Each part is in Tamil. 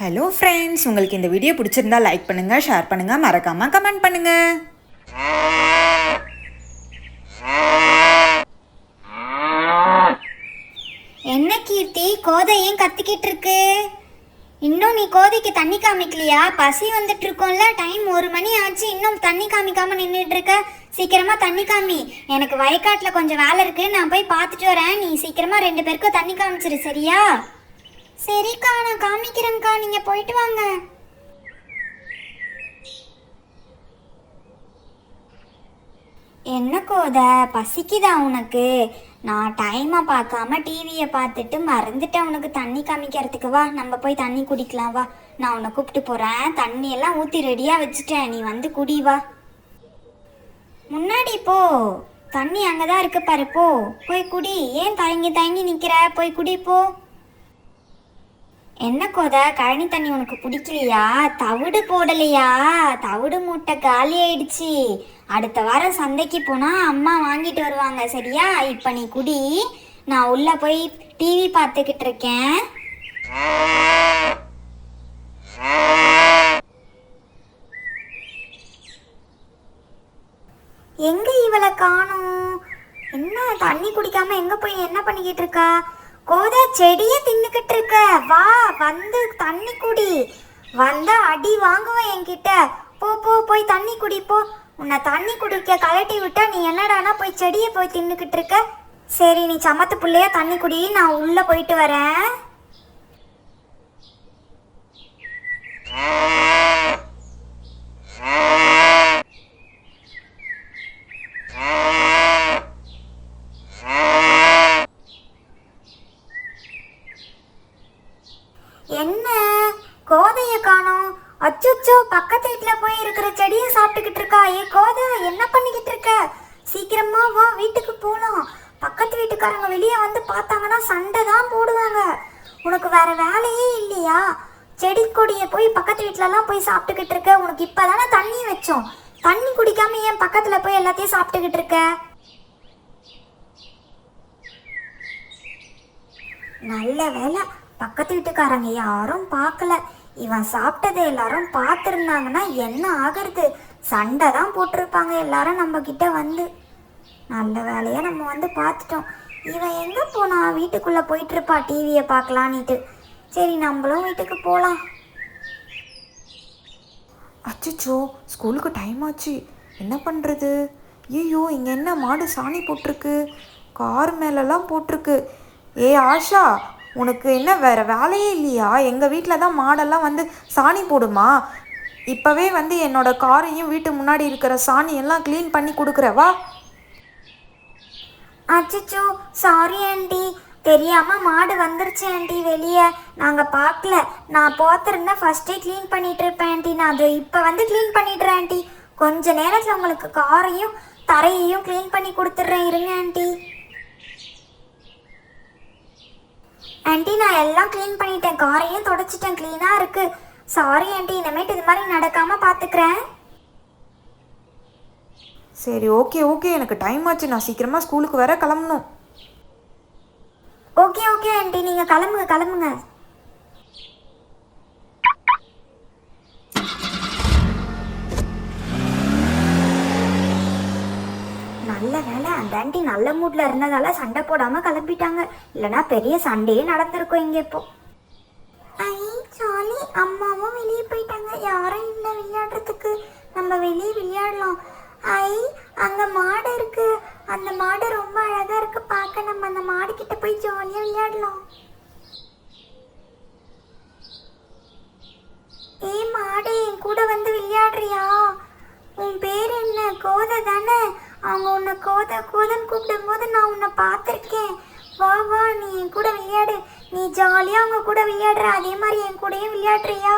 ஹலோ ஃப்ரெண்ட்ஸ், உங்களுக்கு இந்த வீடியோ பிடிச்சிருந்தா லைக் பண்ணுங்கள், ஷேர் பண்ணுங்கள், மறக்காமல் கமெண்ட் பண்ணுங்கள். என்ன கீர்த்தி, கோதை ஏன் கத்திக்கிட்டு இருக்கு? இன்னும் நீ கோதைக்கு தண்ணி காமிக்கலையா? பசி வந்துட்டு இருக்கோம்ல, டைம் 1 மணி ஆச்சு, இன்னும் தண்ணி காமிக்காம நின்றுட்டு இருக்க. சீக்கிரமா தண்ணி காமி. எனக்கு வயக்காட்டில் கொஞ்சம் வேலை இருக்கு, நான் போய் பார்த்துட்டு வரேன். நீ சீக்கிரமா 2 பேருக்கும் தண்ணி காமிச்சிரு, சரியா? சரிக்கா, நான் காமிக்கிறேங்க்கா, நீங்க போயிட்டு வாங்க. என்ன கோதை, பசிக்குதா உனக்கு? நான் டைமை பார்க்காம டிவியை பார்த்துட்டு மறந்துட்டேன் உனக்கு தண்ணி காமிக்கிறதுக்கு. வா, நம்ம போய் தண்ணி குடிக்கலாம். வா, நான் உன்னை கூப்பிட்டு போகிறேன். தண்ணி எல்லாம் ஊற்றி ரெடியாக வச்சுட்டேன், நீ வந்து குடி. வா, முன்னாடி போ, தண்ணி அங்கே தான் இருக்கு பாரு, போ போய் குடி. ஏன் தயங்கி தயங்கி நிற்கிற? போய் குடி போ. என்ன கோதை, கழனி தண்ணி உனக்கு பிடிக்கலையா? தவிடு போடலையா? தவிடு மூட்டை காலி ஆயிடுச்சு. அடுத்த வாரம் சந்தைக்கு போனால் அம்மா வாங்கிட்டு வருவாங்க, சரியா? இப்போ நீ குடி, நான் உள்ள போய் டிவி பார்த்துக்கிட்டு இருக்கேன். எங்க இவளை காணோம்? என்ன தண்ணி குடிக்காம எங்க போய் என்ன பண்ணிக்கிட்டு இருக்கா? கோதை, செடியை தின்னுக்கிட்டு இருக்க. வா, வந்து தண்ணி குடி. வந்தா அடி வாங்குவேன் என்கிட்ட. போ போ, போய் தண்ணி குடி போ. உன்னை தண்ணி குடிக்க கலட்டி விட்டா நீ என்னடானா போய் செடியை போய் தின்னுக்கிட்டு இருக்க. சரி, நீ சமத்து பிள்ளையா தண்ணி குடி, நான் உள்ள போயிட்டு வரேன். என்ன கோதைய காணோம்? அச்சோ, பக்கத்து வீட்டுல போய் இருக்கிற செடியை சாப்பிட்டுக்கிட்டு இருக்கா. ஏ கோதை, என்ன பண்ணிக்கிட்டு இருக்க? சீக்கிரமா வா, வீட்டுக்கு போகலாம். பக்கத்து வீட்டுக்காரங்க வெளியே வந்து பார்த்தாங்கன்னா சண்டை தான் போடுவாங்க. உனக்கு வேற வேலையே இல்லையா? செடி கொடியை போய் பக்கத்து வீட்டுலலாம் போய் சாப்பிட்டுக்கிட்டு இருக்க. உனக்கு இப்பதானே தண்ணி வச்சோம், தண்ணி குடிக்காம ஏன் பக்கத்துல போய் எல்லாத்தையும் சாப்பிட்டுக்கிட்டு இருக்க? நல்ல வேலை, பக்கத்து வீட்டுக்காரங்க யாரும் பார்க்கல. இவன் சாப்பிட்டதை எல்லாரும் பார்த்துருந்தாங்கன்னா என்ன ஆகிறது? சண்டை தான் போட்டிருப்பாங்க எல்லாரும் நம்ம கிட்ட வந்து. நல்ல வேலையா நம்ம வந்து பார்த்துட்டோம். இவன் எங்கே போனா? வீட்டுக்குள்ளே போயிட்டு இருப்பா டிவியை பார்க்கலான்னுட்டு. சரி, நம்மளும் வீட்டுக்கு போகலாம். அச்சோ, ஸ்கூலுக்கு டைம் ஆச்சு, என்ன பண்ணுறது? ஐயோ, இங்கே என்ன மாடு சாணி போட்டிருக்கு, கார் மேலெல்லாம் போட்டிருக்கு. ஏ ஆஷா, உனக்கு என்ன வேறு வேலையே இல்லையா? எங்கள் வீட்டில் தான் மாடெல்லாம் வந்து சாணி போடுமா. இப்போவே வந்து என்னோடய காரையும் வீட்டு முன்னாடி இருக்கிற சாணியெல்லாம் க்ளீன் பண்ணி கொடுக்குறவா. அச்சோ, சாரி ஆண்டி, தெரியாமல் மாடு வந்துருச்சு ஆண்டி வெளியே. நாங்கள் பார்க்கல. நான் பார்த்துருந்தா ஃபஸ்ட்டே க்ளீன் பண்ணிட்டு இருப்பேன் ஆண்டி. நான் அது இப்போ வந்து க்ளீன் பண்ணிடுறேன் ஆண்டி. கொஞ்ச நேரத்தில் உங்களுக்கு காரையும் தரையையும் க்ளீன் பண்ணி கொடுத்துட்றேன், இருங்க ஆண்டி. ஆண்டி, நான் எல்லாம் க்ளீன் பண்ணிட்டேன், காரையும் தொடச்சிட்டேன், க்ளீனாக இருக்கு. சாரி ஆண்டி, இனிமேட்டு இது மாதிரி நடக்காமல் பார்த்துக்கிறேன். சரி, ஓகே, எனக்கு டைம் ஆச்சு, நான் சீக்கிரமாக ஸ்கூலுக்கு வர கிளம்பணும். ஓகே ஆண்டி, நீங்கள் கிளம்புங்க. நல்ல வேலை, அந்த ஆண்டி நல்ல மூட்ல இருந்ததால சண்டை போடாம கிளம்பிட்டாங்க. இல்லைன்னா பெரிய சண்டையே நடந்திருக்கும் இங்க. இப்போ ஐ சாலி, அம்மாவும் வெளியே போயிட்டாங்க, யாரும் இல்லை விளையாடுறதுக்கு. நம்ம வெளியே விளையாடலாம். ஐ, அங்க மாடு இருக்கு, அந்த மாடு ரொம்ப அழகா இருக்கு பார்க்க. நம்ம அந்த மாடு கிட்ட போய் ஜாலியா விளையாடலாம். ஏ மாடு, என் கூட வந்து விளையாடுறியா? உன் பேர் என்ன? கோதை தானே? அவங்க உன்னை கோதன்னு கூப்பிடும் போது நான் உன்னை பார்த்துருக்கேன். வா, நீ என் கூட விளையாடு. நீ ஜாலியாக அவங்க கூட விளையாடுற, அதே மாதிரி என் கூடயும் விளையாடுறியா?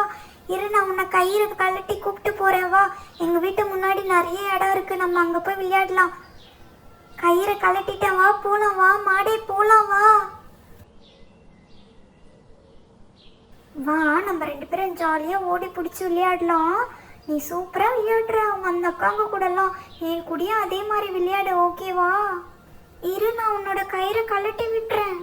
இரு, நான் உன்னை கயிறு கழட்டி கூப்பிட்டு போகிறேன். வா, எங்கள் வீட்டு முன்னாடி நிறைய இடம் இருக்குது, நம்ம அங்கே போய் விளையாடலாம். கயிறை கழட்டிட்டேன், வா போகலாம். வா மாடே, போகலாம். வா, நம்ம 2 பேரும் ஜாலியாக ஓடி பிடிச்சி விளையாடலாம். நீ சூப்பராக விளையாடுற. அவங்க அந்த அக்காங்க கூடலாம் என் கூடயும் அதே மாதிரி விளையாடு, ஓகேவா? இரு, நான் உன்னோட கயிறை கழட்டி விட்டுறேன்.